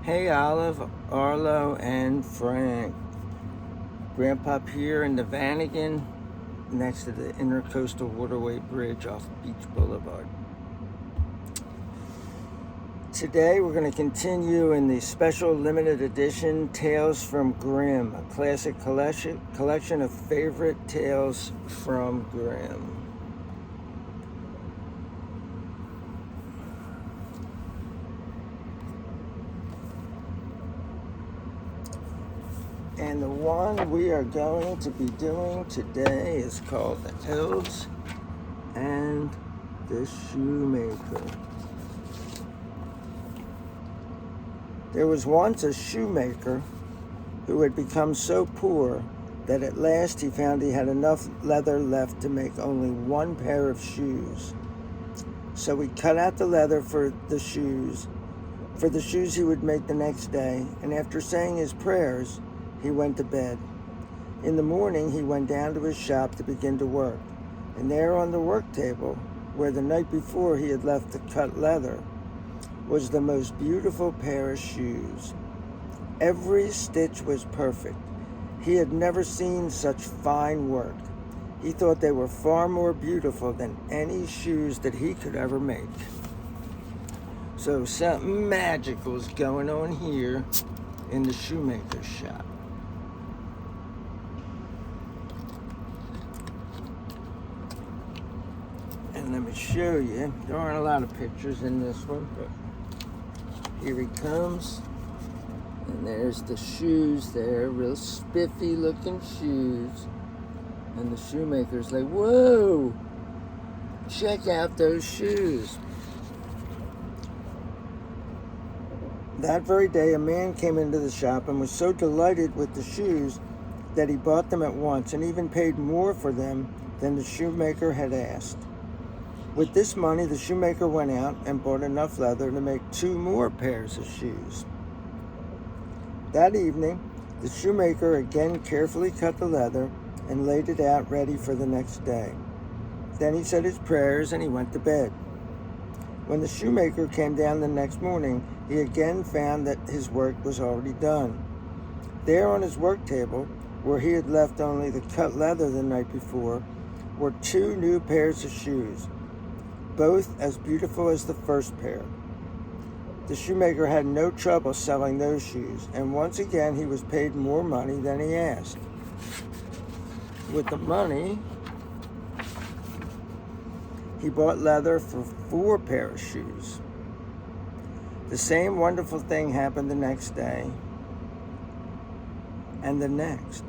Hey Olive, Arlo, and Frank. Grandpa here in the Vanagon next to the Intercoastal Waterway Bridge off Beach Boulevard. Today we're going to continue in the special limited edition Tales from Grimm, a classic collection of favorite tales from Grimm. And the one we are going to be doing today is called The Elves and the Shoemaker. There was once a shoemaker who had become so poor that at last he found he had enough leather left to make only one pair of shoes. So he cut out the leather for the shoes he would make the next day, and after saying his prayers, he went to bed. In the morning, he went down to his shop to begin to work, and there on the work table, where the night before he had left the cut leather, was the most beautiful pair of shoes. Every stitch was perfect. He had never seen such fine work. He thought they were far more beautiful than any shoes that he could ever make. So something magical is going on here in the shoemaker's shop. And let me show you. There aren't a lot of pictures in this one, but here he comes. And there's the shoes there, real spiffy looking shoes. And the shoemaker's like, whoa, check out those shoes. That very day, a man came into the shop and was so delighted with the shoes that he bought them at once and even paid more for them than the shoemaker had asked. With this money, the shoemaker went out and bought enough leather to make 2 more pairs of shoes. That evening, the shoemaker again carefully cut the leather and laid it out ready for the next day. Then he said his prayers and he went to bed. When the shoemaker came down the next morning, he again found that his work was already done. There on his work table, where he had left only the cut leather the night before, were 2 new pairs of shoes, both as beautiful as the first pair. The shoemaker had no trouble selling those shoes, and once again he was paid more money than he asked. With the money, he bought leather for 4 pairs of shoes. The same wonderful thing happened the next day, and the next.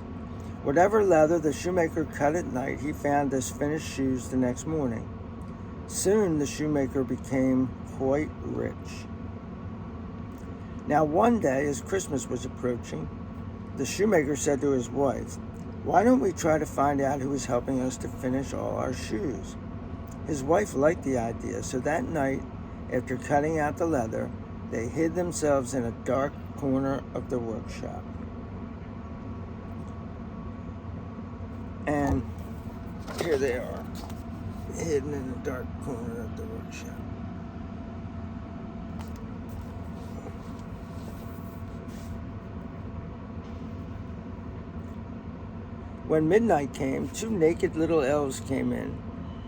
Whatever leather the shoemaker cut at night, he found as finished shoes the next morning. Soon the shoemaker became quite rich. Now one day, as Christmas was approaching, the shoemaker said to his wife, "Why don't we try to find out who is helping us to finish all our shoes?" His wife liked the idea, so that night, after cutting out the leather, they hid themselves in a dark corner of the workshop. And here they are, hidden in the dark corner of the workshop. When midnight came, 2 naked little elves came in,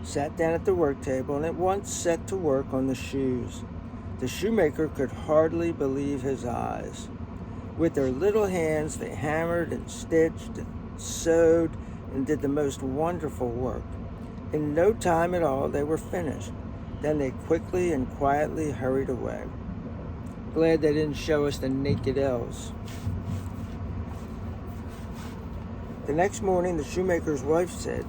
sat down at the work table, and at once set to work on the shoes. The shoemaker could hardly believe his eyes. With their little hands, they hammered and stitched and sewed and did the most wonderful work. In no time at all, they were finished. Then they quickly and quietly hurried away. Glad they didn't show us the naked elves. The next morning, the shoemaker's wife said,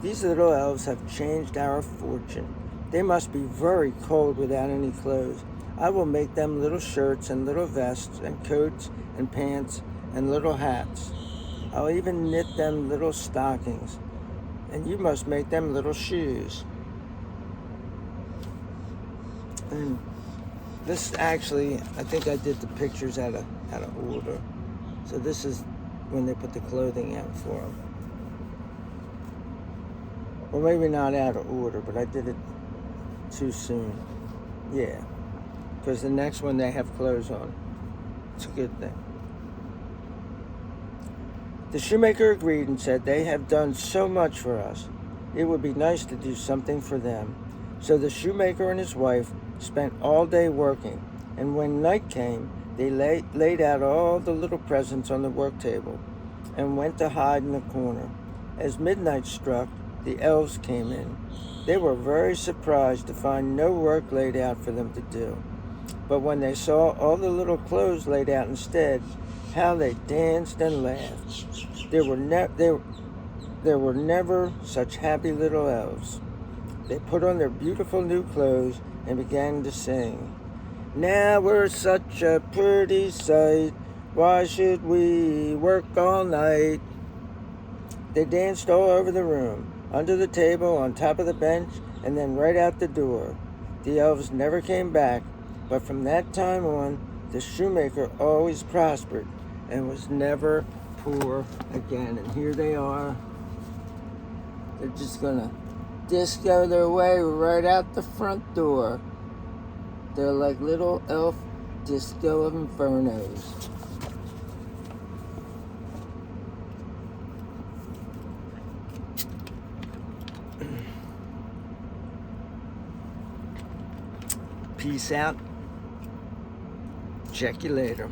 "These little elves have changed our fortune. They must be very cold without any clothes. I will make them little shirts and little vests and coats and pants and little hats. I'll even knit them little stockings. And you must make them little shoes." And this actually, I think I did the pictures out of order. So this is when they put the clothing out for them. Or maybe not out of order, but I did it too soon. Yeah, because the next one they have clothes on. It's a good thing. The shoemaker agreed and said, "They have done so much for us. It would be nice to do something for them." So the shoemaker and his wife spent all day working, and when night came, they laid out all the little presents on the work table and went to hide in a corner. As midnight struck, the elves came in. They were very surprised to find no work laid out for them to do. But when they saw all the little clothes laid out instead, how they danced and laughed. There were never such happy little elves. They put on their beautiful new clothes and began to sing. "Now we're such a pretty sight. Why should we work all night?" They danced all over the room, under the table, on top of the bench, and then right out the door. The elves never came back, but from that time on, the shoemaker always prospered and was never poor again. And here they are. They're just gonna disco their way right out the front door. They're like little elf disco infernos. Peace out. Check you later.